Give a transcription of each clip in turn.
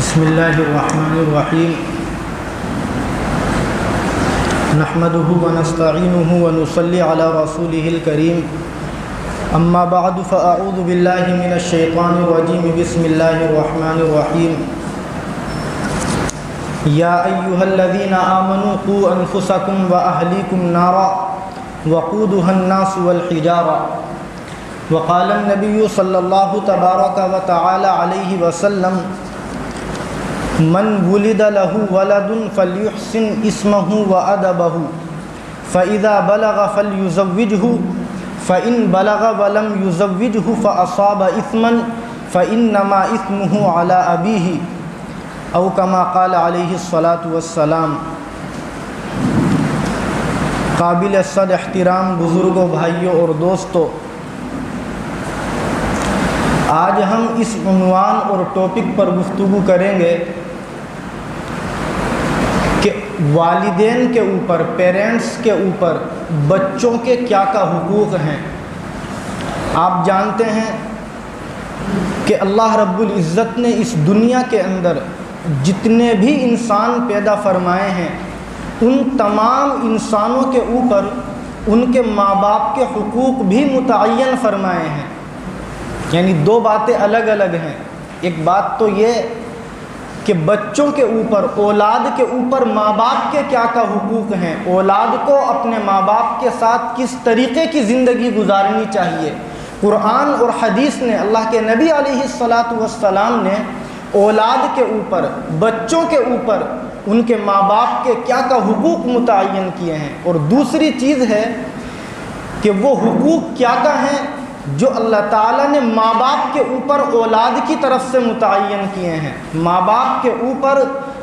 بسم اللہ الرحمن الرحیم نحمده ونستعینه ونصلی علی رسوله الکریم اما بعد فاعوذ باللہ من الشیطان الرجیم بسم اللہ الرحمن الرحیم یا ایہا الذین آمنوا قوا انفسکم واہلیکم نارا وقودها الناس والحجارہ وقال النبی صلی اللہ تبارک وتعالی علیہ وسلم من ولد له ولد فليحسن اسمه وأدبه فإذا بلغ فليزوجه فإن بلغ ولم يزوجه فأصاب إثما فإنما إثمه على أبيه أو كما قال عليه الصلاة والسلام۔ قابل صد احترام بزرگوں، بھائیوں اور دوستوں، آج ہم اس عنوان اور ٹاپک پر گفتگو کریں گے کہ والدین کے اوپر، پیرنٹس کے اوپر بچوں کے کیا حقوق ہیں۔ آپ جانتے ہیں کہ اللہ رب العزت نے اس دنیا کے اندر جتنے بھی انسان پیدا فرمائے ہیں، ان تمام انسانوں کے اوپر ان کے ماں باپ کے حقوق بھی متعین فرمائے ہیں۔ یعنی دو باتیں الگ الگ ہیں۔ ایک بات تو یہ کہ بچوں کے اوپر، اولاد کے اوپر ماں باپ کے کیا حقوق ہیں، اولاد کو اپنے ماں باپ کے ساتھ کس طریقے کی زندگی گزارنی چاہیے۔ قرآن اور حدیث نے، اللہ کے نبی علیہ السلام نے اولاد کے اوپر، بچوں کے اوپر ان کے ماں باپ کے کیا حقوق متعین کیے ہیں۔ اور دوسری چیز ہے کہ وہ حقوق کیا ہیں جو اللہ تعالیٰ نے ماں باپ کے اوپر اولاد کی طرف سے متعین کیے ہیں۔ ماں باپ کے اوپر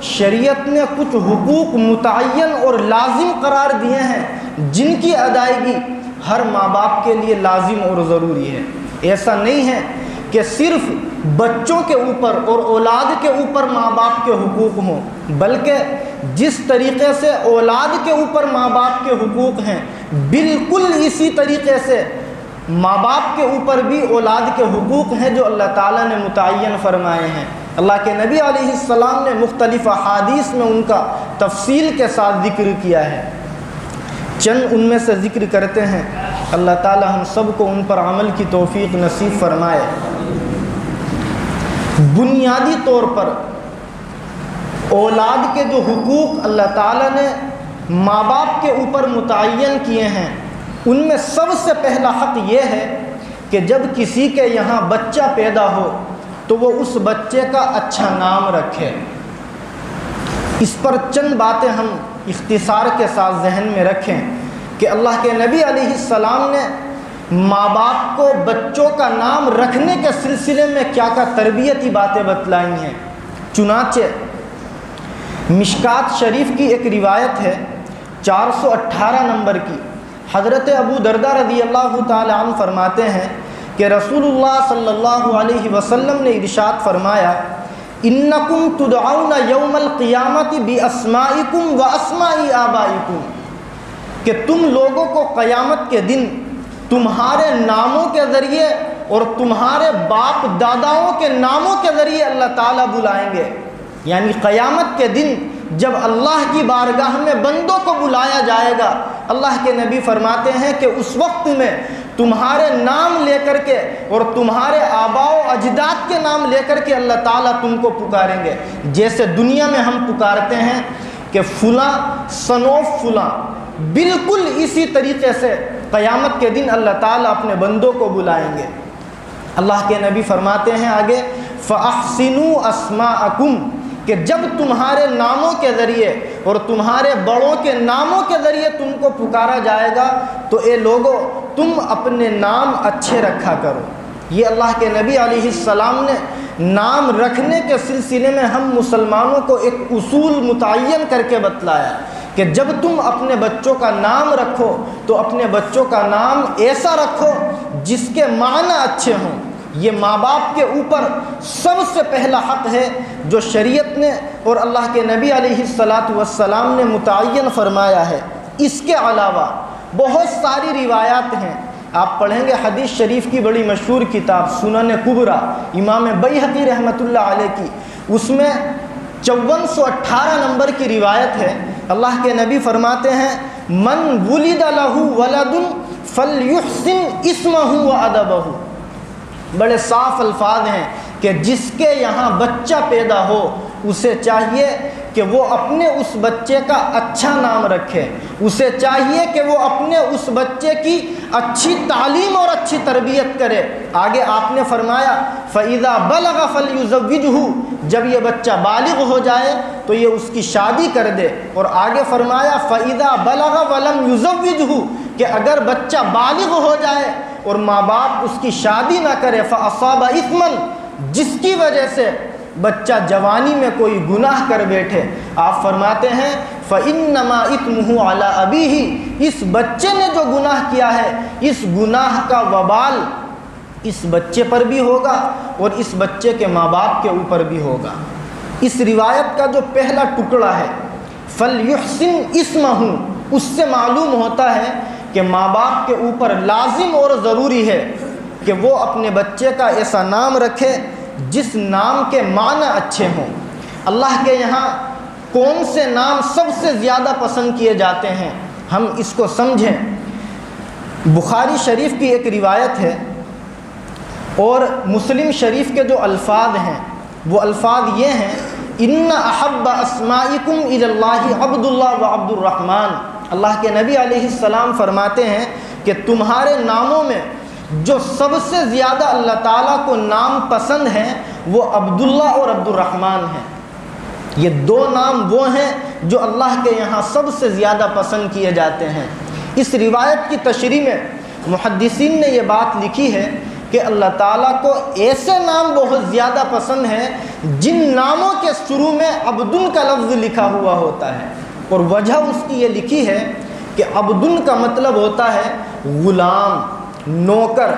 شریعت نے کچھ حقوق متعین اور لازم قرار دیے ہیں، جن کی ادائیگی ہر ماں باپ کے لیے لازم اور ضروری ہے۔ ایسا نہیں ہے کہ صرف بچوں کے اوپر اور اولاد کے اوپر ماں باپ کے حقوق ہوں، بلکہ جس طریقے سے اولاد کے اوپر ماں باپ کے حقوق ہیں، بالکل اسی طریقے سے ماں باپ کے اوپر بھی اولاد کے حقوق ہیں جو اللہ تعالیٰ نے متعین فرمائے ہیں۔ اللہ کے نبی علیہ السلام نے مختلف احادیث میں ان کا تفصیل کے ساتھ ذکر کیا ہے۔ چند ان میں سے ذکر کرتے ہیں، اللہ تعالیٰ ہم سب کو ان پر عمل کی توفیق نصیب فرمائے۔ بنیادی طور پر اولاد کے جو حقوق اللہ تعالیٰ نے ماں باپ کے اوپر متعین کیے ہیں، ان میں سب سے پہلا حق یہ ہے کہ جب کسی کے یہاں بچہ پیدا ہو تو وہ اس بچے کا اچھا نام رکھے۔ اس پر چند باتیں ہم اختصار کے ساتھ ذہن میں رکھیں کہ اللہ کے نبی علیہ السلام نے ماں باپ کو بچوں کا نام رکھنے کے سلسلے میں کیا تربیتی باتیں بتلائی ہیں۔ چنانچہ مشکات شریف کی ایک روایت ہے 418 نمبر کی، حضرت ابو دردہ رضی اللہ تعالی عنہ فرماتے ہیں کہ رسول اللہ صلی اللہ علیہ وسلم نے ارشاد فرمایا، انکم تدعون یوم القیامت باسمائکم واسماء آبائکم، کہ تم لوگوں کو قیامت کے دن تمہارے ناموں کے ذریعے اور تمہارے باپ داداؤں کے ناموں کے ذریعے اللہ تعالیٰ بلائیں گے۔ یعنی قیامت کے دن جب اللہ کی بارگاہ میں بندوں کو بلایا جائے گا، اللہ کے نبی فرماتے ہیں کہ اس وقت میں تمہارے نام لے کر کے اور تمہارے آباء و اجداد کے نام لے کر کے اللہ تعالیٰ تم کو پکاریں گے، جیسے دنیا میں ہم پکارتے ہیں کہ فلاں سنوف فلاں، بالکل اسی طریقے سے قیامت کے دن اللہ تعالیٰ اپنے بندوں کو بلائیں گے۔ اللہ کے نبی فرماتے ہیں آگے، فَأَحْسِنُوا أَسْمَاءَكُمْ، کہ جب تمہارے ناموں کے ذریعے اور تمہارے بڑوں کے ناموں کے ذریعے تم کو پکارا جائے گا تو اے لوگو تم اپنے نام اچھے رکھا کرو۔ یہ اللہ کے نبی علیہ السلام نے نام رکھنے کے سلسلے میں ہم مسلمانوں کو ایک اصول متعین کر کے بتلایا کہ جب تم اپنے بچوں کا نام رکھو تو اپنے بچوں کا نام ایسا رکھو جس کے معنی اچھے ہوں۔ یہ ماں باپ کے اوپر سب سے پہلا حق ہے جو شریعت نے اور اللہ کے نبی علیہ السلام نے متعین فرمایا ہے۔ اس کے علاوہ بہت ساری روایات ہیں، آپ پڑھیں گے حدیث شریف کی بڑی مشہور کتاب سنن کبریٰ امام بیہقی رحمۃ اللہ علیہ کی، اس میں 5418 نمبر کی روایت ہے، اللہ کے نبی فرماتے ہیں من ولد لہ ولد فلیحسن اسمہ وادبہ۔ بڑے صاف الفاظ ہیں کہ جس کے یہاں بچہ پیدا ہو اسے چاہیے کہ وہ اپنے اس بچے کا اچھا نام رکھے، اسے چاہیے کہ وہ اپنے اس بچے کی اچھی تعلیم اور اچھی تربیت کرے۔ آگے آپ نے فرمایا فَإِذَا بَلَغَ فَلْيُزَوِّجْهُ، جب یہ بچہ بالغ ہو جائے تو یہ اس کی شادی کر دے۔ اور آگے فرمایا فَإِذَا بَلَغَ وَلَمْ يُزَوِّجْهُ، کہ اگر بچہ بالغ ہو جائے اور ماں باپ اس کی شادی نہ کرے فَأَصَابَ إِثْمًا، جس کی وجہ سے بچہ جوانی میں کوئی گناہ کر بیٹھے، آپ فرماتے ہیں فَإِنَّمَا إِثْمُهُ عَلَىٰ أَبِيهِ، اس بچے نے جو گناہ کیا ہے اس گناہ کا وبال اس بچے پر بھی ہوگا اور اس بچے کے ماں باپ کے اوپر بھی ہوگا۔ اس روایت کا جو پہلا ٹکڑا ہے فَلْيُحْسِنْ اسْمَهُ، اس سے معلوم ہوتا ہے کہ ماں باپ کے اوپر لازم اور ضروری ہے کہ وہ اپنے بچے کا ایسا نام رکھے جس نام کے معنی اچھے ہوں۔ اللہ کے یہاں کون سے نام سب سے زیادہ پسند کیے جاتے ہیں، ہم اس کو سمجھیں۔ بخاری شریف کی ایک روایت ہے اور مسلم شریف کے جو الفاظ ہیں وہ الفاظ یہ ہیں ان احب اسمائکم الی اللہ عبد اللہ و عبد الرحمن۔ اللہ کے نبی علیہ السلام فرماتے ہیں کہ تمہارے ناموں میں جو سب سے زیادہ اللہ تعالیٰ کو نام پسند ہیں وہ عبداللہ اور عبد الرحمن ہیں۔ یہ دو نام وہ ہیں جو اللہ کے یہاں سب سے زیادہ پسند کیے جاتے ہیں۔ اس روایت کی تشریح میں محدثین نے یہ بات لکھی ہے کہ اللہ تعالیٰ کو ایسے نام بہت زیادہ پسند ہیں جن ناموں کے شروع میں عبدن کا لفظ لکھا ہوا ہوتا ہے، اور وجہ اس کی یہ لکھی ہے کہ عبدن کا مطلب ہوتا ہے غلام، نوکر،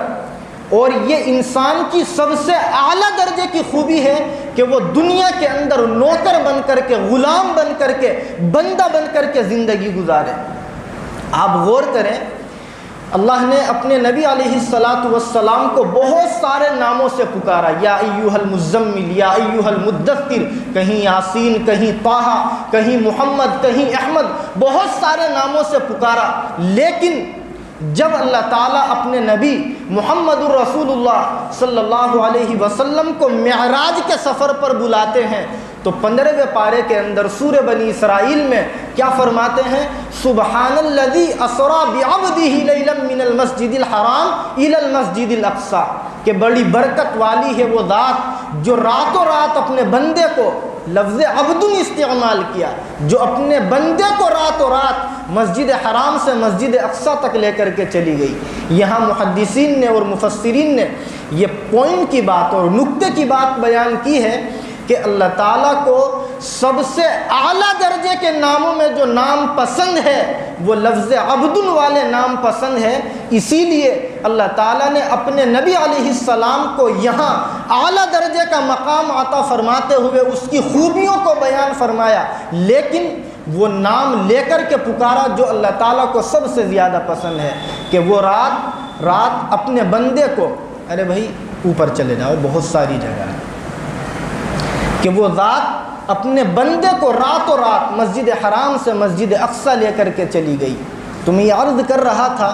اور یہ انسان کی سب سے اعلیٰ درجے کی خوبی ہے کہ وہ دنیا کے اندر نوکر بن کر کے، غلام بن کر کے، بندہ بن کر کے زندگی گزارے۔ آپ غور کریں، اللہ نے اپنے نبی علیہ السلام کو بہت سارے ناموں سے پکارا، یا ایھا المزمل، یا ایھا المدثر، کہیں یاسین، کہیں طٰہٰ، کہیں محمد، کہیں احمد، بہت سارے ناموں سے پکارا۔ لیکن جب اللہ تعالیٰ اپنے نبی محمد الرسول اللہ صلی اللہ علیہ وسلم کو معراج کے سفر پر بلاتے ہیں تو 15ویں پارے کے اندر سورہ بنی اسرائیل میں کیا فرماتے ہیں؟ سبحان الذی اسریٰ بعبدہ لیلا من المسجد الحرام الی المسجد الاقصیٰ، کہ بڑی برکت والی ہے وہ ذات جو راتوں رات اپنے بندے کو، لفظ عبدن استعمال کیا، جو اپنے بندے کو راتوں رات مسجد حرام سے مسجد اقصیٰ تک لے کر کے چلی گئی۔ یہاں محدثین نے اور مفسرین نے یہ پوائنٹ کی بات اور نقطے کی بات بیان کی ہے کہ اللہ تعالیٰ کو سب سے اعلیٰ درجے کے ناموں میں جو نام پسند ہے وہ لفظ عبدن والے نام پسند ہے، اسی لیے اللہ تعالیٰ نے اپنے نبی علیہ السلام کو یہاں اعلیٰ درجے کا مقام عطا فرماتے ہوئے اس کی خوبیوں کو بیان فرمایا، لیکن وہ نام لے کر کے پکارا جو اللہ تعالیٰ کو سب سے زیادہ پسند ہے، کہ وہ رات اپنے بندے کو، ارے بھائی اوپر چلے جاؤ بہت ساری جگہ ہے، کہ وہ ذات اپنے بندے کو راتوں رات مسجد حرام سے مسجد اقصیٰ لے کر کے چلی گئی۔ تو میں یہ عرض کر رہا تھا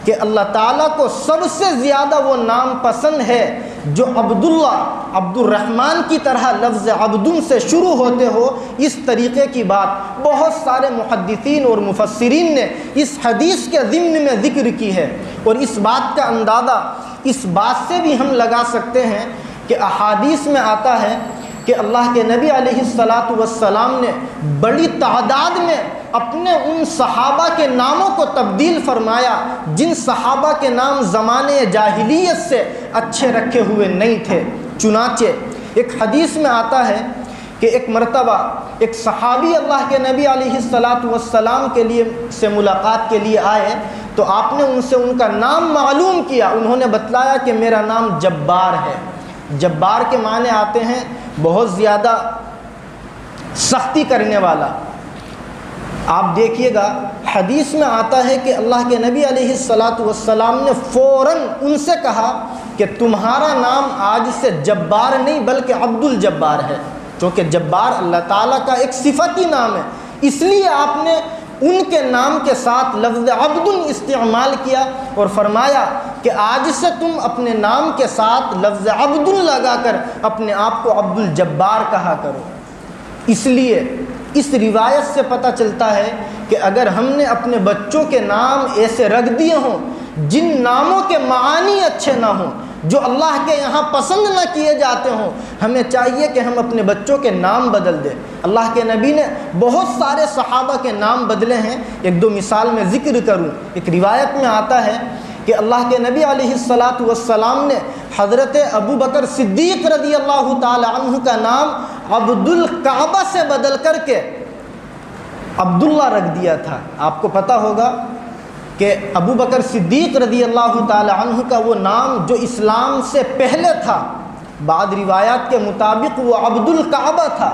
کہ اللہ تعالیٰ کو سب سے زیادہ وہ نام پسند ہے جو عبداللہ، عبد الرحمن کی طرح لفظ عبدن سے شروع ہوتے ہو۔ اس طریقے کی بات بہت سارے محدثین اور مفسرین نے اس حدیث کے ضمن میں ذکر کی ہے، اور اس بات کا اندازہ اس بات سے بھی ہم لگا سکتے ہیں کہ احادیث میں آتا ہے کہ اللہ کے نبی علیہ السلام نے بڑی تعداد میں اپنے ان صحابہ کے ناموں کو تبدیل فرمایا جن صحابہ کے نام زمانے جاہلیت سے اچھے رکھے ہوئے نہیں تھے۔ چنانچہ ایک حدیث میں آتا ہے کہ ایک مرتبہ ایک صحابی اللہ کے نبی علیہ السلام کے لیے سے ملاقات کے لیے آئے تو آپ نے ان سے ان کا نام معلوم کیا۔ انہوں نے بتلایا کہ میرا نام جبار ہے۔ جبار کے معنی آتے ہیں بہت زیادہ سختی کرنے والا۔ آپ دیکھیے گا حدیث میں آتا ہے کہ اللہ کے نبی علیہ السلام نے فوراً ان سے کہا کہ تمہارا نام آج سے جبار نہیں بلکہ عبد الجبار ہے۔ چونکہ جبار اللہ تعالیٰ کا ایک صفتی نام ہے، اس لیے آپ نے ان کے نام کے ساتھ لفظ عبد استعمال کیا اور فرمایا کہ آج سے تم اپنے نام کے ساتھ لفظ عبد لگا کر اپنے آپ کو عبد الجبار کہا کرو۔ اس لیے اس روایت سے پتہ چلتا ہے کہ اگر ہم نے اپنے بچوں کے نام ایسے رکھ دیے ہوں جن ناموں کے معانی اچھے نہ ہوں، جو اللہ کے یہاں پسند نہ کیے جاتے ہوں، ہمیں چاہیے کہ ہم اپنے بچوں کے نام بدل دیں۔ اللہ کے نبی نے بہت سارے صحابہ کے نام بدلے ہیں، ایک دو مثال میں ذکر کروں۔ ایک روایت میں آتا ہے کہ اللہ کے نبی علیہ السلام نے حضرت ابو بکر صدیق رضی اللہ تعالی عنہ کا نام عبد الکعبہ سے بدل کر کے عبداللہ رکھ دیا تھا۔ آپ کو پتہ ہوگا کہ ابو بکر صدیق رضی اللہ تعالی عنہ کا وہ نام جو اسلام سے پہلے تھا، بعض روایات کے مطابق وہ عبد الکعبہ تھا،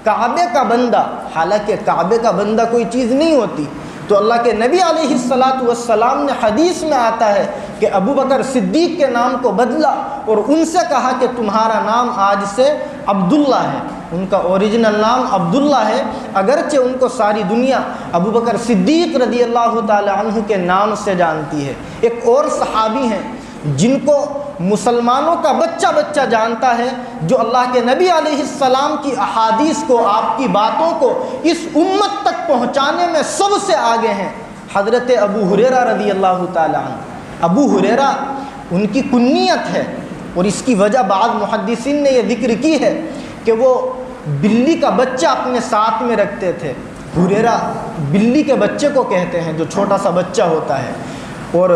کعبے کا بندہ، حالانکہ کعبے کا بندہ کوئی چیز نہیں ہوتی۔ تو اللہ کے نبی علیہ السلام نے حدیث میں آتا ہے کہ ابو بکر صدیق کے نام کو بدلا اور ان سے کہا کہ تمہارا نام آج سے عبداللہ ہے۔ ان کا اوریجنل نام عبداللہ ہے، اگرچہ ان کو ساری دنیا ابو بکر صدیق رضی اللہ تعالی عنہ کے نام سے جانتی ہے۔ ایک اور صحابی ہیں جن کو مسلمانوں کا بچہ بچہ جانتا ہے، جو اللہ کے نبی علیہ السلام کی احادیث کو، آپ کی باتوں کو اس امت تک پہنچانے میں سب سے آگے ہیں، حضرت ابو ہریرہ رضی اللہ تعالی عنہ۔ ابو ہریرہ ان کی کنیت ہے، اور اس کی وجہ بعض محدثین نے یہ ذکر کی ہے کہ وہ بلی کا بچہ اپنے ساتھ میں رکھتے تھے۔ ہریرہ بلی کے بچے کو کہتے ہیں جو چھوٹا سا بچہ ہوتا ہے، اور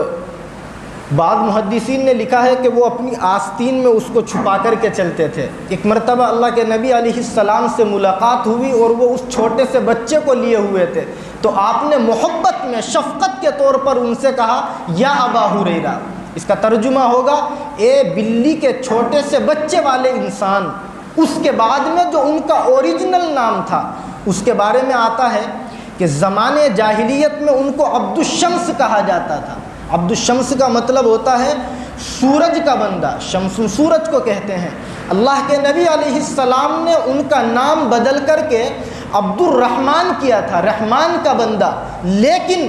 بعض محدثین نے لکھا ہے کہ وہ اپنی آستین میں اس کو چھپا کر کے چلتے تھے۔ ایک مرتبہ اللہ کے نبی علیہ السلام سے ملاقات ہوئی اور وہ اس چھوٹے سے بچے کو لیے ہوئے تھے، تو آپ نے محبت میں شفقت کے طور پر ان سے کہا یا ابا ہریرہ۔ اس کا ترجمہ ہوگا اے بلی کے چھوٹے سے بچے والے انسان۔ اس کے بعد میں جو ان کا اوریجنل نام تھا اس کے بارے میں آتا ہے کہ زمانے جاہلیت میں ان کو عبد الشمس کہا جاتا تھا۔ عبد الشمس کا مطلب ہوتا ہے سورج کا بندہ، شمس سورج کو کہتے ہیں۔ اللہ کے نبی علیہ السلام نے ان کا نام بدل کر کے عبد الرحمن کیا تھا، رحمان کا بندہ، لیکن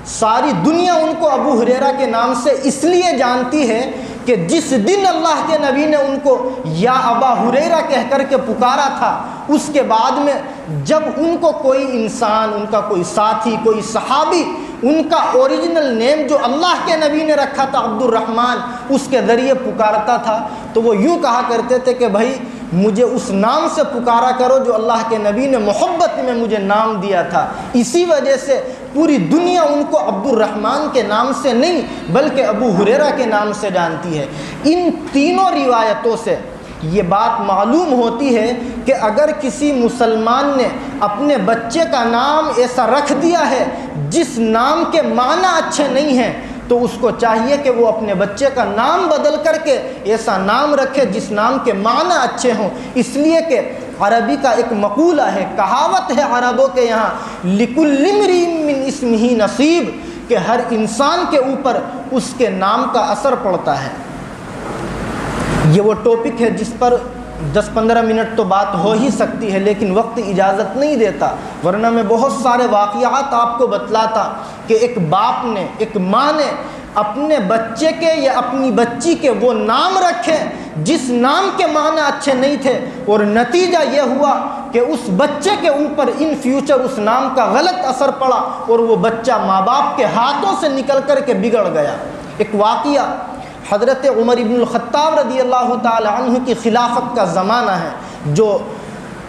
ساری دنیا ان کو ابو ہریرہ کے نام سے اس لیے جانتی ہے کہ جس دن اللہ کے نبی نے ان کو یا ابا ہریرہ کہہ کر کے پکارا تھا، اس کے بعد میں جب ان کو کوئی انسان، ان کا کوئی ساتھی، کوئی صحابی ان کا اوریجنل نیم جو اللہ کے نبی نے رکھا تھا عبد الرحمن، اس کے ذریعے پکارتا تھا، تو وہ یوں کہا کرتے تھے کہ بھائی مجھے اس نام سے پکارا کرو جو اللہ کے نبی نے محبت میں مجھے نام دیا تھا۔ اسی وجہ سے پوری دنیا ان کو عبد الرحمن کے نام سے نہیں بلکہ ابو ہریرہ کے نام سے جانتی ہے۔ ان تینوں روایتوں سے یہ بات معلوم ہوتی ہے کہ اگر کسی مسلمان نے اپنے بچے کا نام ایسا رکھ دیا ہے جس نام کے معنی اچھے نہیں ہیں، تو اس کو چاہیے کہ وہ اپنے بچے کا نام بدل کر کے ایسا نام رکھے جس نام کے معنی اچھے ہوں، اس لیے کہ عربی کا ایک مقولہ ہے، کہاوت ہے عربوں کے یہاں، لِكُلِّ امْرِئٍ مِّنْ اسْمِهِ نصیب، کہ ہر انسان کے اوپر اس کے نام کا اثر پڑتا ہے۔ یہ وہ ٹاپک ہے جس پر 10-15 منٹ تو بات ہو ہی سکتی ہے، لیکن وقت اجازت نہیں دیتا، ورنہ میں بہت سارے واقعات آپ کو بتلاتا کہ ایک باپ نے، ایک ماں نے اپنے بچے کے یا اپنی بچی کے وہ نام رکھے جس نام کے معنی اچھے نہیں تھے، اور نتیجہ یہ ہوا کہ اس بچے کے اوپر ان فیوچر اس نام کا غلط اثر پڑا اور وہ بچہ ماں باپ کے ہاتھوں سے نکل کر کے بگڑ گیا۔ ایک واقعہ حضرت عمر ابن الخطاب رضی اللہ تعالی عنہ کی خلافت کا زمانہ ہے، جو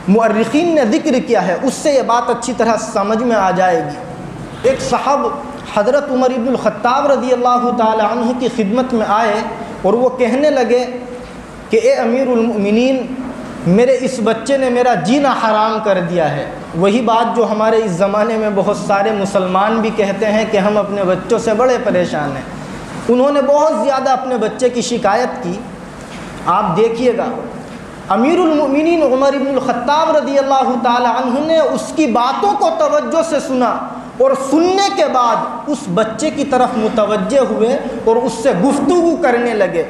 مؤرخین نے ذکر کیا ہے، اس سے یہ بات اچھی طرح سمجھ میں آ جائے گی۔ ایک صاحب حضرت عمر ابن الخطاب رضی اللہ تعالی عنہ کی خدمت میں آئے اور وہ کہنے لگے کہ اے امیر المؤمنین، میرے اس بچے نے میرا جینا حرام کر دیا ہے۔ وہی بات جو ہمارے اس زمانے میں بہت سارے مسلمان بھی کہتے ہیں کہ ہم اپنے بچوں سے بڑے پریشان ہیں۔ انہوں نے بہت زیادہ اپنے بچے کی شکایت کی۔ آپ دیکھیے گا امیر المؤمنین عمر ابن الخطاب رضی اللہ تعالی عنہ نے اس کی باتوں کو توجہ سے سنا، اور سننے کے بعد اس بچے کی طرف متوجہ ہوئے اور اس سے گفتگو کرنے لگے۔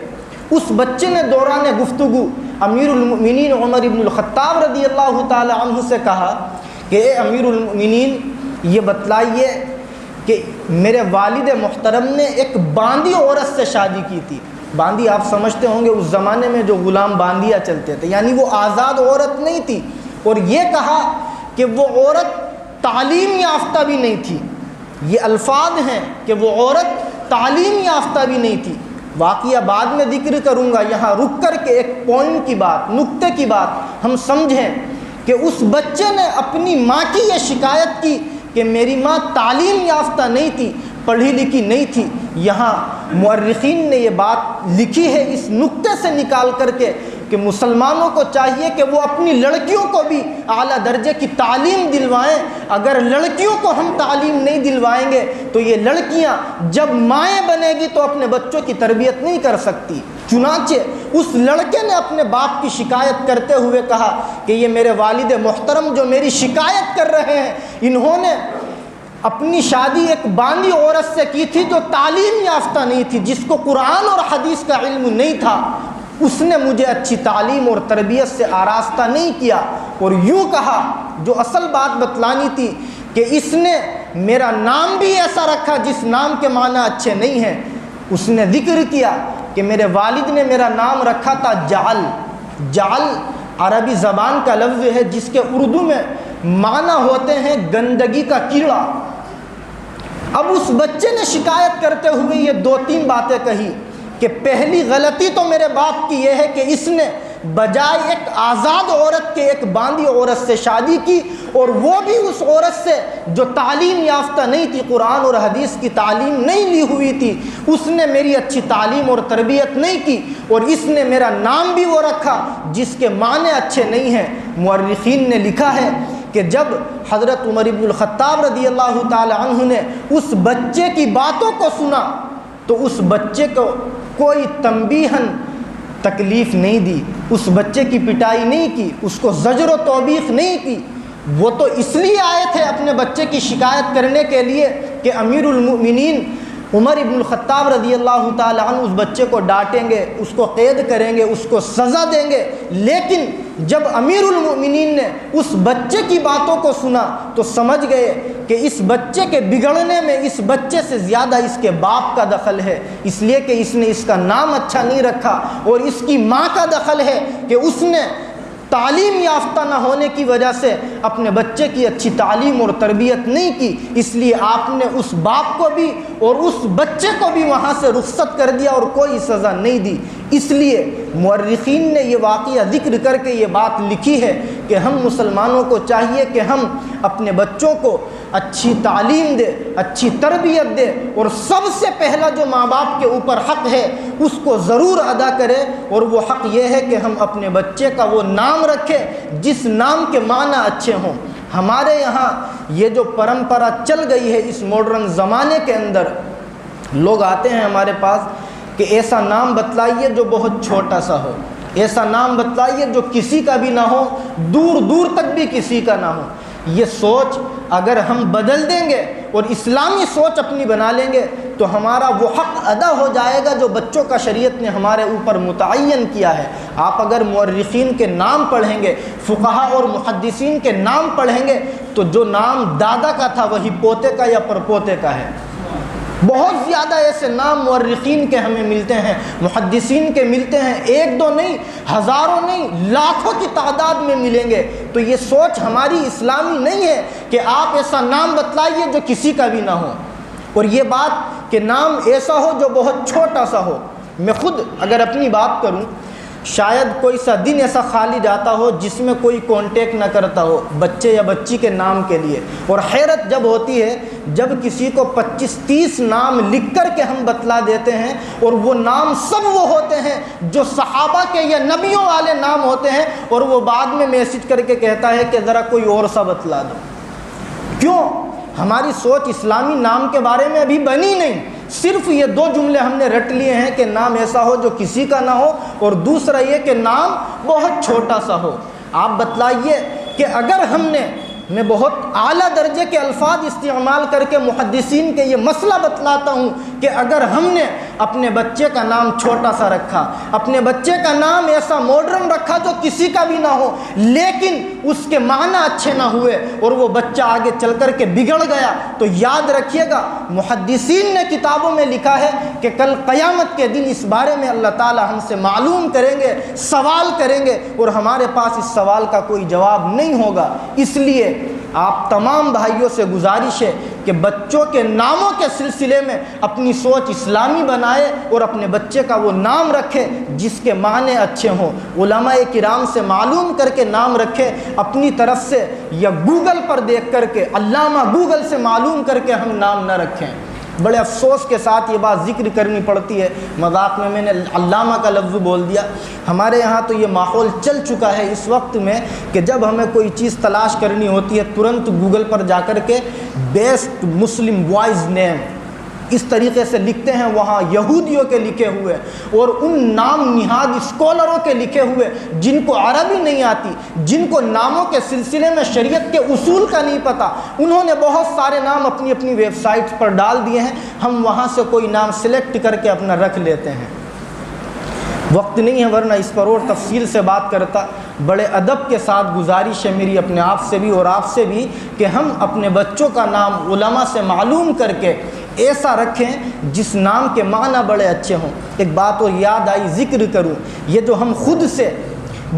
اس بچے نے دوران گفتگو امیر المؤمنین عمر ابن الخطاب رضی اللہ تعالی عنہ سے کہا کہ اے امیر المؤمنین، یہ بتلائیے کہ میرے والد محترم نے ایک باندی عورت سے شادی کی تھی۔ باندی آپ سمجھتے ہوں گے اس زمانے میں جو غلام باندیاں چلتے تھے، یعنی وہ آزاد عورت نہیں تھی، اور یہ کہا کہ وہ عورت تعلیم یافتہ بھی نہیں تھی۔ یہ الفاظ ہیں کہ وہ عورت تعلیم یافتہ بھی نہیں تھی۔ واقعہ بعد میں ذکر کروں گا، یہاں رک کر کے ایک پوائنٹ کی بات، نقطے کی بات ہم سمجھیں کہ اس بچے نے اپنی ماں کی یہ شکایت کی کہ میری ماں تعلیم یافتہ نہیں تھی، پڑھی لکھی نہیں تھی۔ یہاں مورخین نے یہ بات لکھی ہے اس نقطے سے نکال کر کے کہ مسلمانوں کو چاہیے کہ وہ اپنی لڑکیوں کو بھی اعلیٰ درجے کی تعلیم دلوائیں۔ اگر لڑکیوں کو ہم تعلیم نہیں دلوائیں گے تو یہ لڑکیاں جب مائیں بنے گی تو اپنے بچوں کی تربیت نہیں کر سکتی۔ چنانچہ اس لڑکے نے اپنے باپ کی شکایت کرتے ہوئے کہا کہ یہ میرے والد محترم جو میری شکایت کر رہے ہیں، انہوں نے اپنی شادی ایک باندی عورت سے کی تھی جو تعلیم یافتہ نہیں تھی، جس کو قرآن اور حدیث کا علم نہیں تھا۔ اس نے مجھے اچھی تعلیم اور تربیت سے آراستہ نہیں کیا، اور یوں کہا، جو اصل بات بتلانی تھی کہ اس نے میرا نام بھی ایسا رکھا جس نام کے معنی اچھے نہیں ہیں۔ اس نے ذکر کیا کہ میرے والد نے میرا نام رکھا تھا جعل۔ جعل عربی زبان کا لفظ ہے جس کے اردو میں معنی ہوتے ہیں گندگی کا کیڑا۔ اب اس بچے نے شکایت کرتے ہوئے یہ دو تین باتیں کہی کہ پہلی غلطی تو میرے باپ کی یہ ہے کہ اس نے بجائے ایک آزاد عورت کے ایک باندی عورت سے شادی کی، اور وہ بھی اس عورت سے جو تعلیم یافتہ نہیں تھی، قرآن اور حدیث کی تعلیم نہیں لی ہوئی تھی۔ اس نے میری اچھی تعلیم اور تربیت نہیں کی، اور اس نے میرا نام بھی وہ رکھا جس کے معنی اچھے نہیں ہیں۔ مورخین نے لکھا ہے کہ جب حضرت عمر بن الخطاب رضی اللہ تعالی عنہ نے اس بچے کی باتوں کو سنا تو اس بچے کو کوئی تنبیہاً تکلیف نہیں دی، اس بچے کی پٹائی نہیں کی، اس کو زجر و توبیخ نہیں کی۔ وہ تو اس لیے آئے تھے اپنے بچے کی شکایت کرنے کے لیے کہ امیر المؤمنین عمر ابن الخطاب رضی اللہ تعالی عنہ اس بچے کو ڈانٹیں گے، اس کو قید کریں گے، اس کو سزا دیں گے۔ لیکن جب امیر المؤمنین نے اس بچے کی باتوں کو سنا تو سمجھ گئے کہ اس بچے کے بگڑنے میں اس بچے سے زیادہ اس کے باپ کا دخل ہے، اس لیے کہ اس نے اس کا نام اچھا نہیں رکھا، اور اس کی ماں کا دخل ہے کہ اس نے تعلیم یافتہ نہ ہونے کی وجہ سے اپنے بچے کی اچھی تعلیم اور تربیت نہیں کی، اس لیے آپ نے اس باپ کو بھی اور اس بچے کو بھی وہاں سے رخصت کر دیا اور کوئی سزا نہیں دی۔ اس لیے مورخین نے یہ واقعہ ذکر کر کے یہ بات لکھی ہے کہ ہم مسلمانوں کو چاہیے کہ ہم اپنے بچوں کو اچھی تعلیم دے، اچھی تربیت دے، اور سب سے پہلا جو ماں باپ کے اوپر حق ہے اس کو ضرور ادا کرے، اور وہ حق یہ ہے کہ ہم اپنے بچے کا وہ نام رکھیں جس نام کے معنی اچھے ہوں۔ ہمارے یہاں یہ جو پرمپرا چل گئی ہے اس ماڈرن زمانے کے اندر، لوگ آتے ہیں ہمارے پاس کہ ایسا نام بتلائیے جو بہت چھوٹا سا ہو، ایسا نام بتلائیے جو کسی کا بھی نہ ہو، دور دور تک بھی کسی کا نہ ہو۔ یہ سوچ اگر ہم بدل دیں گے اور اسلامی سوچ اپنی بنا لیں گے تو ہمارا وہ حق ادا ہو جائے گا جو بچوں کا شریعت نے ہمارے اوپر متعین کیا ہے۔ آپ اگر مورخین کے نام پڑھیں گے، فقہا اور محدثین کے نام پڑھیں گے تو جو نام دادا کا تھا وہی پوتے کا یا پرپوتے کا ہے۔ بہت زیادہ ایسے نام مورخین کے ہمیں ملتے ہیں، محدثین کے ملتے ہیں، ایک دو نہیں، ہزاروں نہیں، لاکھوں کی تعداد میں ملیں گے۔ تو یہ سوچ ہماری اسلامی نہیں ہے کہ آپ ایسا نام بتلائیے جو کسی کا بھی نہ ہو، اور یہ بات کہ نام ایسا ہو جو بہت چھوٹا سا ہو۔ میں خود اگر اپنی بات کروں، شاید کوئی سا دن ایسا خالی جاتا ہو جس میں کوئی کانٹیکٹ نہ کرتا ہو بچے یا بچی کے نام کے لیے، اور حیرت جب ہوتی ہے جب کسی کو 25-30 نام لکھ کر کے ہم بتلا دیتے ہیں، اور وہ نام سب وہ ہوتے ہیں جو صحابہ کے یا نبیوں والے نام ہوتے ہیں، اور وہ بعد میں میسج کر کے کہتا ہے کہ ذرا کوئی اور سا بتلا دو۔ کیوں؟ ہماری سوچ اسلامی نام کے بارے میں ابھی بنی نہیں۔ صرف یہ دو جملے ہم نے رٹ لیے ہیں کہ نام ایسا ہو جو کسی کا نہ ہو، اور دوسرا یہ کہ نام بہت چھوٹا سا ہو۔ آپ بتلائیے کہ اگر ہم نے، میں بہت اعلیٰ درجے کے الفاظ استعمال کر کے محدثین کے یہ مسئلہ بتلاتا ہوں کہ اگر ہم نے اپنے بچے کا نام چھوٹا سا رکھا، اپنے بچے کا نام ایسا ماڈرن رکھا جو کسی کا بھی نہ ہو، لیکن اس کے معنی اچھے نہ ہوئے اور وہ بچہ آگے چل کر کے بگڑ گیا، تو یاد رکھیے گا محدثین نے کتابوں میں لکھا ہے کہ کل قیامت کے دن اس بارے میں اللہ تعالی ہم سے معلوم کریں گے، سوال کریں گے، اور ہمارے پاس اس سوال کا کوئی جواب نہیں ہوگا۔ اس لیے آپ تمام بھائیوں سے گزارش ہے کہ بچوں کے ناموں کے سلسلے میں اپنی سوچ اسلامی بنائے اور اپنے بچے کا وہ نام رکھے جس کے معنی اچھے ہوں، علماء کرام سے معلوم کر کے نام رکھے، اپنی طرف سے یا گوگل پر دیکھ کر کے، علامہ گوگل سے معلوم کر کے ہم نام نہ رکھیں۔ بڑے افسوس کے ساتھ یہ بات ذکر کرنی پڑتی ہے، مذاق میں نے علامہ کا لفظ بول دیا۔ ہمارے یہاں تو یہ ماحول چل چکا ہے اس وقت میں کہ جب ہمیں کوئی چیز تلاش کرنی ہوتی ہے ترنت گوگل پر جا کر کے بیسٹ مسلم بوائز نیم اس طریقے سے لکھتے ہیں، وہاں یہودیوں کے لکھے ہوئے اور ان نام نہاد اسکالروں کے لکھے ہوئے جن کو عربی نہیں آتی، جن کو ناموں کے سلسلے میں شریعت کے اصول کا نہیں پتہ، انہوں نے بہت سارے نام اپنی اپنی ویب سائٹس پر ڈال دیے ہیں، ہم وہاں سے کوئی نام سلیکٹ کر کے اپنا رکھ لیتے ہیں۔ وقت نہیں ہے ورنہ اس پر اور تفصیل سے بات کرتا۔ بڑے ادب کے ساتھ گزارش ہے میری اپنے آپ سے بھی اور آپ سے بھی کہ ہم اپنے بچوں کا نام علماء سے معلوم کر کے ایسا رکھیں جس نام کے معنی بڑے اچھے ہوں۔ ایک بات اور یاد آئی ذکر کروں، یہ جو ہم خود سے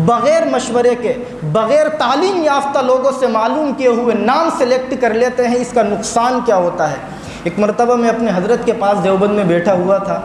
بغیر مشورے کے، بغیر تعلیم یافتہ لوگوں سے معلوم کیے ہوئے نام سلیکٹ کر لیتے ہیں، اس کا نقصان کیا ہوتا ہے۔ ایک مرتبہ میں اپنے حضرت کے پاس دیوبند میں بیٹھا ہوا تھا،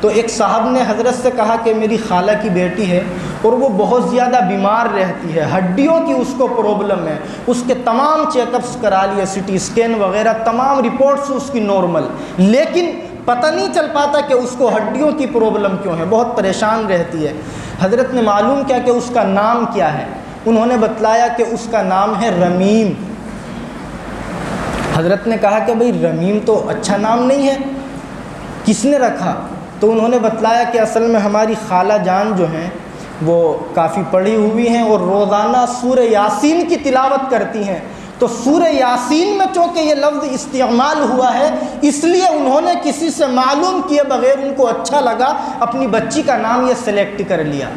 تو ایک صاحب نے حضرت سے کہا کہ میری خالہ کی بیٹی ہے اور وہ بہت زیادہ بیمار رہتی ہے، ہڈیوں کی اس کو پرابلم ہے، اس کے تمام چیک اپس کرا لیے، سی ٹی اسکین وغیرہ تمام رپورٹس اس کی نارمل، لیکن پتہ نہیں چل پاتا کہ اس کو ہڈیوں کی پرابلم کیوں ہے، بہت پریشان رہتی ہے۔ حضرت نے معلوم کیا کہ اس کا نام کیا ہے، انہوں نے بتلایا کہ اس کا نام ہے رمیم۔ حضرت نے کہا کہ بھئی رمیم تو اچھا نام نہیں ہے، کس نے رکھا؟ تو انہوں نے بتلایا کہ اصل میں ہماری خالہ جان جو ہیں وہ کافی پڑھی ہوئی ہیں اور روزانہ سورہ یاسین کی تلاوت کرتی ہیں، تو سورہ یاسین میں چونکہ یہ لفظ استعمال ہوا ہے اس لیے انہوں نے کسی سے معلوم کیے بغیر ان کو اچھا لگا اپنی بچی کا نام یہ سلیکٹ کر لیا۔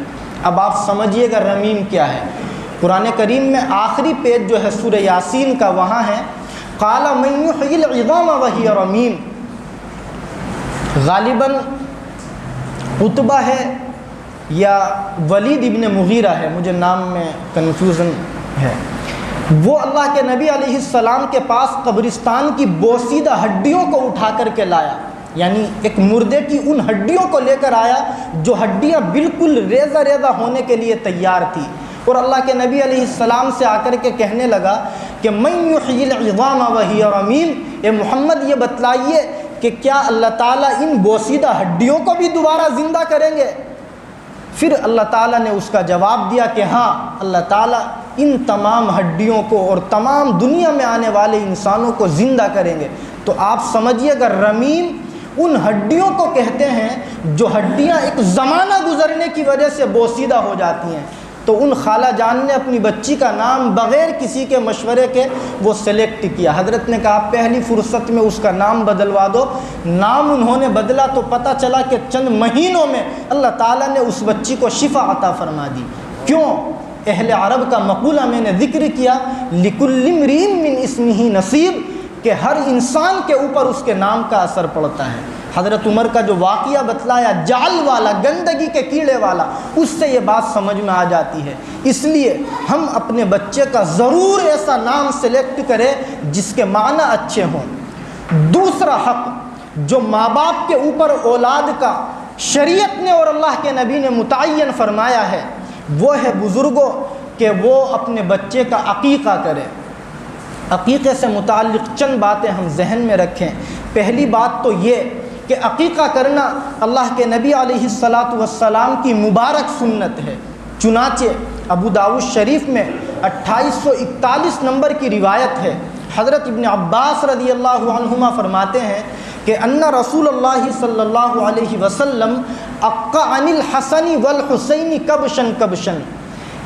اب آپ سمجھیے گا رمیم کیا ہے۔ قرآن کریم میں آخری پیج جو ہے سورہ یاسین کا وہاں ہے قال من یحیی العظام وہی رمیم، غالباً عتبہ ہے یا ولید ابن مغیرہ ہے، مجھے نام میں کنفیوژن ہے۔ وہ اللہ کے نبی علیہ السلام کے پاس قبرستان کی بوسیدہ ہڈیوں کو اٹھا کر کے لایا، یعنی ایک مردے کی ان ہڈیوں کو لے کر آیا جو ہڈیاں بالکل ریزہ ریزہ ہونے کے لیے تیار تھی، اور اللہ کے نبی علیہ السلام سے آ کر کے کہنے لگا کہ من یحیی العظام وہی رمیم، اے محمد یہ بتلائیے کہ کیا اللہ تعالیٰ ان بوسیدہ ہڈیوں کو بھی دوبارہ زندہ کریں گے؟ پھر اللہ تعالیٰ نے اس کا جواب دیا کہ ہاں، اللہ تعالیٰ ان تمام ہڈیوں کو اور تمام دنیا میں آنے والے انسانوں کو زندہ کریں گے۔ تو آپ سمجھیے گا رمیم ان ہڈیوں کو کہتے ہیں جو ہڈیاں ایک زمانہ گزرنے کی وجہ سے بوسیدہ ہو جاتی ہیں۔ تو ان خالہ جان نے اپنی بچی کا نام بغیر کسی کے مشورے کے وہ سلیکٹ کیا۔ حضرت نے کہا پہلی فرصت میں اس کا نام بدلوا دو۔ نام انہوں نے بدلا تو پتہ چلا کہ چند مہینوں میں اللہ تعالیٰ نے اس بچی کو شفا عطا فرما دی۔ کیوں؟ اہل عرب کا مقولہ میں نے ذکر کیا لِكُلِّ امْرِئٍ مِّنْ اسْمِهِ نصیب، کہ ہر انسان کے اوپر اس کے نام کا اثر پڑتا ہے۔ حضرت عمر کا جو واقعہ بتلایا جال والا، گندگی کے کیڑے والا، اس سے یہ بات سمجھ میں آ جاتی ہے۔ اس لیے ہم اپنے بچے کا ضرور ایسا نام سلیکٹ کریں جس کے معنی اچھے ہوں۔ دوسرا حق جو ماں باپ کے اوپر اولاد کا شریعت نے اور اللہ کے نبی نے متعین فرمایا ہے وہ ہے بزرگوں کہ وہ اپنے بچے کا عقیقہ کرے۔ عقیقے سے متعلق چند باتیں ہم ذہن میں رکھیں۔ پہلی بات تو یہ کہ عقیقہ کرنا اللہ کے نبی علیہ السلام کی مبارک سنت ہے۔ چنانچہ ابو داؤد شریف میں 2841 نمبر کی روایت ہے، حضرت ابن عباس رضی اللہ عنہما فرماتے ہیں کہ ان رسول اللہ صلی اللہ علیہ وسلم عقّ عن الحسن والحسین کبشن کبشن،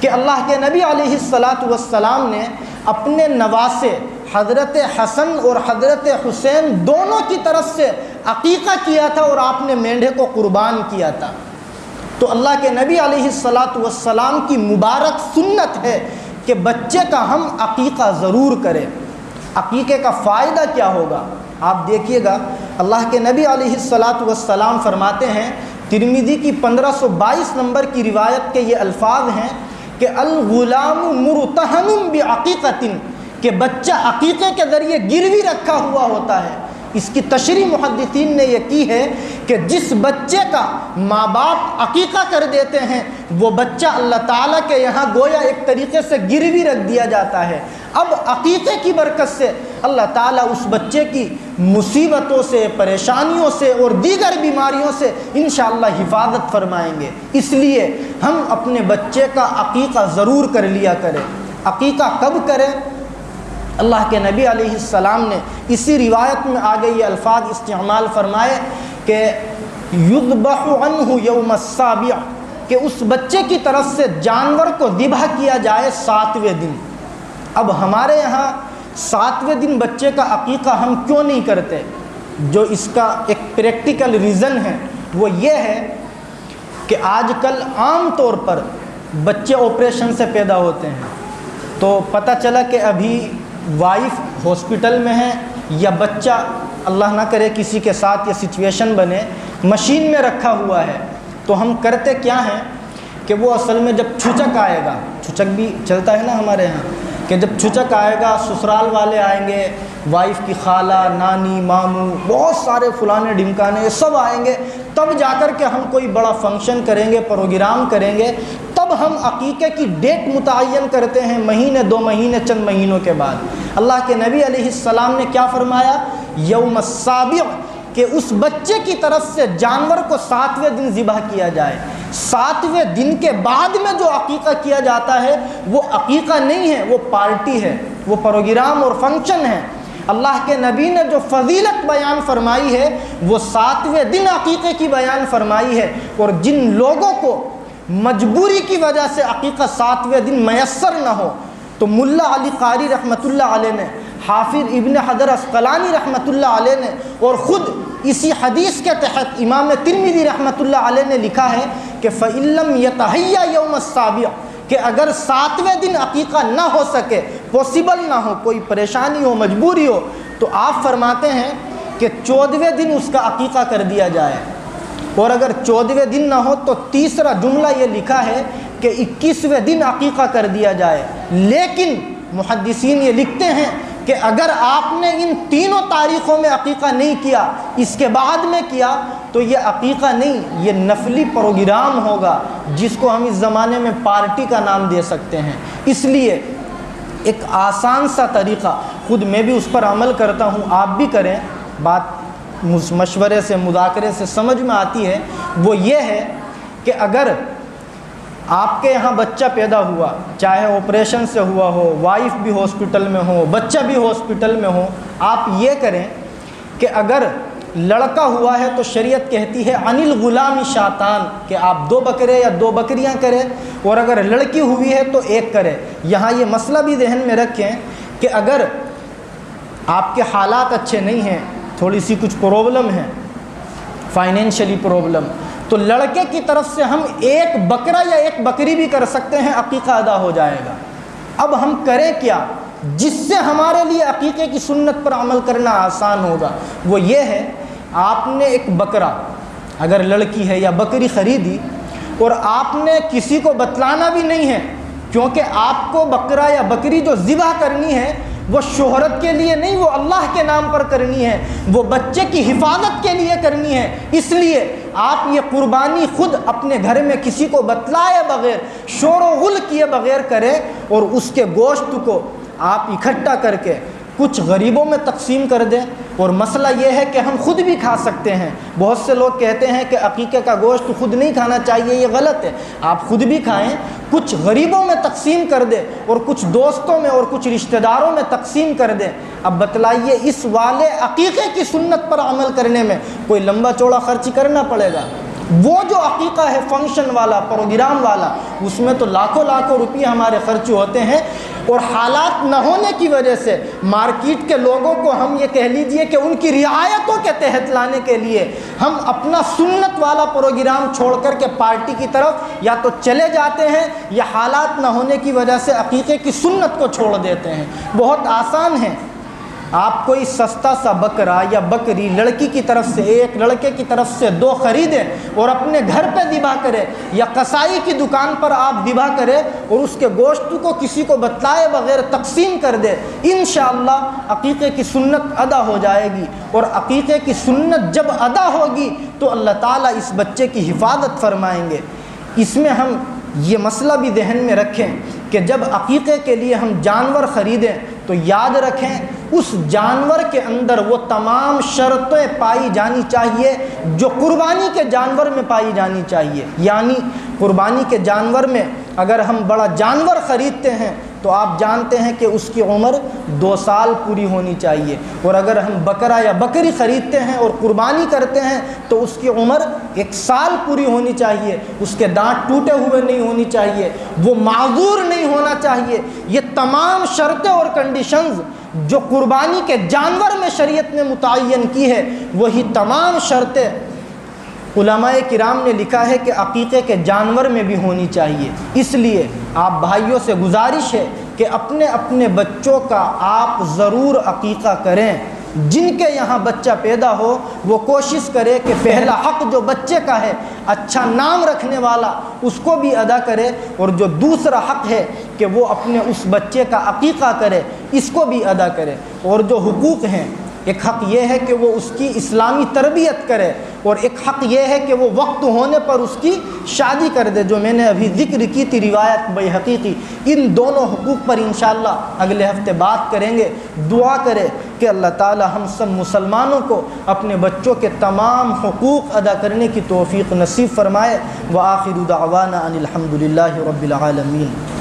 کہ اللہ کے نبی علیہ السلام نے اپنے نواسے حضرت حسن اور حضرت حسین دونوں کی طرف سے عقیقہ کیا تھا اور آپ نے مینڈھے کو قربان کیا تھا۔ تو اللہ کے نبی علیہ الصلاۃ والسلام کی مبارک سنت ہے کہ بچے کا ہم عقیقہ ضرور کریں۔ عقیقے کا فائدہ کیا ہوگا آپ دیکھیے گا، اللہ کے نبی علیہ الصلاۃ والسلام فرماتے ہیں، ترمذی کی 1522 نمبر کی روایت کے یہ الفاظ ہیں کہ الغلام مرتہن بعقیقۃ، کہ بچہ عقیقے کے ذریعے گروی رکھا ہوا ہوتا ہے۔ اس کی تشریح محدثین نے یہ کی ہے کہ جس بچے کا ماں باپ عقیقہ کر دیتے ہیں وہ بچہ اللہ تعالیٰ کے یہاں گویا ایک طریقے سے گروی رکھ دیا جاتا ہے۔ اب عقیقے کی برکت سے اللہ تعالیٰ اس بچے کی مصیبتوں سے، پریشانیوں سے اور دیگر بیماریوں سے انشاءاللہ حفاظت فرمائیں گے۔ اس لیے ہم اپنے بچے کا عقیقہ ضرور کر لیا کریں۔ عقیقہ کب کریں؟ اللہ کے نبی علیہ السلام نے اسی روایت میں آگے یہ الفاظ استعمال فرمائے کہ یذبح عنہ یوم السابع، کہ اس بچے کی طرف سے جانور کو ذبح کیا جائے 7ویں دن۔ اب ہمارے یہاں 7ویں دن بچے کا عقیقہ ہم کیوں نہیں کرتے؟ جو اس کا ایک پریکٹیکل ریزن ہے وہ یہ ہے کہ آج کل عام طور پر بچے آپریشن سے پیدا ہوتے ہیں، تو پتہ چلا کہ ابھی وائف ہاسپٹل میں ہے یا بچہ اللہ نہ کرے کسی کے ساتھ یہ سچویشن بنے مشین میں رکھا ہوا ہے، تو ہم کرتے کیا ہیں کہ وہ اصل میں جب چھچک آئے گا، چھچک بھی چلتا ہے نا ہمارے یہاں، کہ جب چھچک آئے گا سسرال والے آئیں گے، وائف کی خالہ، نانی، ماموں، بہت سارے فلانے ڈھمکانے یہ سب آئیں گے، تب جا کر کے ہم کوئی بڑا فنکشن کریں گے، پروگرام کریں گے، تب ہم عقیقے کی ڈیٹ متعین کرتے ہیں، مہینے 2 مہینے چند مہینوں کے بعد۔ اللہ کے نبی علیہ السلام نے کیا فرمایا؟ یوم السابع، کہ اس بچے کی طرف سے جانور کو 7ویں دن ذبح کیا جائے۔ 7ویں دن کے بعد میں جو عقیقہ کیا جاتا ہے وہ عقیقہ نہیں ہے، وہ پارٹی ہے، وہ پروگرام اور فنکشن ہے۔ اللہ کے نبی نے جو فضیلت بیان فرمائی ہے وہ 7ویں دن عقیقے کی بیان فرمائی ہے، اور جن لوگوں کو مجبوری کی وجہ سے عقیقہ 7ویں دن میسر نہ ہو، تو ملا علی قاری رحمۃ اللہ علیہ نے، حافظ ابن حجر عسقلانی رحمۃ اللہ علیہ نے، اور خود اسی حدیث کے تحت امام ترمذی رحمۃ اللہ علیہ نے لکھا ہے کہ فَإِن لَّمْ يَتَحَيَّ يَوْمَ السَّابِعِ، کہ اگر 7ویں دن عقیقہ نہ ہو سکے، پاسبل نہ ہو، کوئی پریشانی ہو، مجبوری ہو، تو آپ فرماتے ہیں کہ 14ویں دن اس کا عقیقہ کر دیا جائے، اور اگر 14ویں دن نہ ہو تو تیسرا جملہ یہ لکھا ہے کہ 21ویں دن عقیقہ کر دیا جائے۔ لیکن محدثین یہ لکھتے ہیں کہ اگر آپ نے ان تینوں تاریخوں میں عقیقہ نہیں کیا، اس کے بعد میں کیا، تو یہ عقیقہ نہیں، یہ نفلی پروگرام ہوگا، جس کو ہم اس زمانے میں پارٹی کا نام دے سکتے ہیں۔ اس لیے ایک آسان سا طریقہ، خود میں بھی اس پر عمل کرتا ہوں، آپ بھی کریں، بات مشورے سے، مذاکرے سے سمجھ میں آتی ہے، وہ یہ ہے کہ اگر آپ کے یہاں بچہ پیدا ہوا، چاہے آپریشن سے ہوا ہو، وائف بھی ہاسپٹل میں ہو، بچہ بھی ہاسپٹل میں ہو، آپ یہ کریں کہ اگر لڑکا ہوا ہے تو شریعت کہتی ہے عن الغلام شاتان، کہ آپ 2 بکرے یا 2 بکریاں کریں، اور اگر لڑکی ہوئی ہے تو 1 کرے۔ یہاں یہ مسئلہ بھی ذہن میں رکھیں کہ اگر آپ کے حالات اچھے نہیں ہیں، تھوڑی سی کچھ پرابلم ہے، فائنینشلی پرابلم، تو لڑکے کی طرف سے ہم 1 بکرا یا 1 بکری بھی کر سکتے ہیں، عقیقہ ادا ہو جائے گا۔ اب ہم کریں کیا جس سے ہمارے لیے عقیقے کی سنت پر عمل کرنا آسان ہوگا؟ وہ یہ ہے، آپ نے 1 بکرا، اگر لڑکی ہے، یا بکری خریدی، اور آپ نے کسی کو بتلانا بھی نہیں ہے، کیونکہ آپ کو بکرا یا بکری جو ذبح کرنی ہے وہ شہرت کے لیے نہیں، وہ اللہ کے نام پر کرنی ہے، وہ بچے کی حفاظت کے لیے کرنی ہے۔ اس لیے آپ یہ قربانی خود اپنے گھر میں کسی کو بتلائے بغیر، شور و غل کیے بغیر کریں، اور اس کے گوشت کو آپ اکٹھا کر کے کچھ غریبوں میں تقسیم کر دیں۔ اور مسئلہ یہ ہے کہ ہم خود بھی کھا سکتے ہیں۔ بہت سے لوگ کہتے ہیں کہ عقیقے کا گوشت خود نہیں کھانا چاہیے، یہ غلط ہے، آپ خود بھی کھائیں، کچھ غریبوں میں تقسیم کر دیں، اور کچھ دوستوں میں اور کچھ رشتہ داروں میں تقسیم کر دیں۔ اب بتلائیے اس والے عقیقے کی سنت پر عمل کرنے میں کوئی لمبا چوڑا خرچ کرنا پڑے گا؟ وہ جو عقیقہ ہے فنکشن والا، پروگرام والا، اس میں تو لاکھوں لاکھوں روپیے ہمارے خرچ ہوتے ہیں، اور حالات نہ ہونے کی وجہ سے مارکیٹ کے لوگوں کو ہم یہ کہہ لیجئے کہ ان کی رعایتوں کے تحت لانے کے لیے ہم اپنا سنت والا پروگرام چھوڑ کر کے پارٹی کی طرف یا تو چلے جاتے ہیں، یا حالات نہ ہونے کی وجہ سے عقیقے کی سنت کو چھوڑ دیتے ہیں۔ بہت آسان ہے، آپ کوئی سستا سا بکرا یا بکری لڑکی کی طرف سے ایک، لڑکے کی طرف سے دو خریدیں اور اپنے گھر پہ ذبح کرے، یا قصائی کی دکان پر آپ ذبح کرے اور اس کے گوشت کو کسی کو بتلائے بغیر تقسیم کر دے، انشاءاللہ عقیقے کی سنت ادا ہو جائے گی۔ اور عقیقے کی سنت جب ادا ہوگی تو اللہ تعالیٰ اس بچے کی حفاظت فرمائیں گے۔ اس میں ہم یہ مسئلہ بھی ذہن میں رکھیں کہ جب عقیقے کے لیے ہم جانور خریدیں تو یاد رکھیں اس جانور کے اندر وہ تمام شرطیں پائی جانی چاہیے جو قربانی کے جانور میں پائی جانی چاہیے۔ یعنی قربانی کے جانور میں اگر ہم بڑا جانور خریدتے ہیں تو آپ جانتے ہیں کہ اس کی عمر 2 سال پوری ہونی چاہیے، اور اگر ہم بکرا یا بکری خریدتے ہیں اور قربانی کرتے ہیں تو اس کی عمر 1 سال پوری ہونی چاہیے، اس کے دانت ٹوٹے ہوئے نہیں ہونی چاہیے، وہ معذور نہیں ہونا چاہیے۔ یہ تمام شرطیں اور کنڈیشنز جو قربانی کے جانور میں شریعت نے متعین کی ہے، وہی تمام شرطیں علماء کرام نے لکھا ہے کہ عقیقے کے جانور میں بھی ہونی چاہیے۔ اس لیے آپ بھائیوں سے گزارش ہے کہ اپنے اپنے بچوں کا آپ ضرور عقیقہ کریں۔ جن کے یہاں بچہ پیدا ہو وہ کوشش کرے کہ پہلا حق جو بچے کا ہے اچھا نام رکھنے والا، اس کو بھی ادا کرے، اور جو دوسرا حق ہے کہ وہ اپنے اس بچے کا عقیقہ کرے، اس کو بھی ادا کرے۔ اور جو حقوق ہیں، ایک حق یہ ہے کہ وہ اس کی اسلامی تربیت کرے، اور ایک حق یہ ہے کہ وہ وقت ہونے پر اس کی شادی کر دے، جو میں نے ابھی ذکر کی تھی روایت بیہقی کی۔ ان دونوں حقوق پر انشاءاللہ اگلے ہفتے بات کریں گے۔ دعا کرے کہ اللہ تعالی ہم سب مسلمانوں کو اپنے بچوں کے تمام حقوق ادا کرنے کی توفیق نصیب فرمائے۔ وآخر دعوانا ان الحمد للہ رب العالمین۔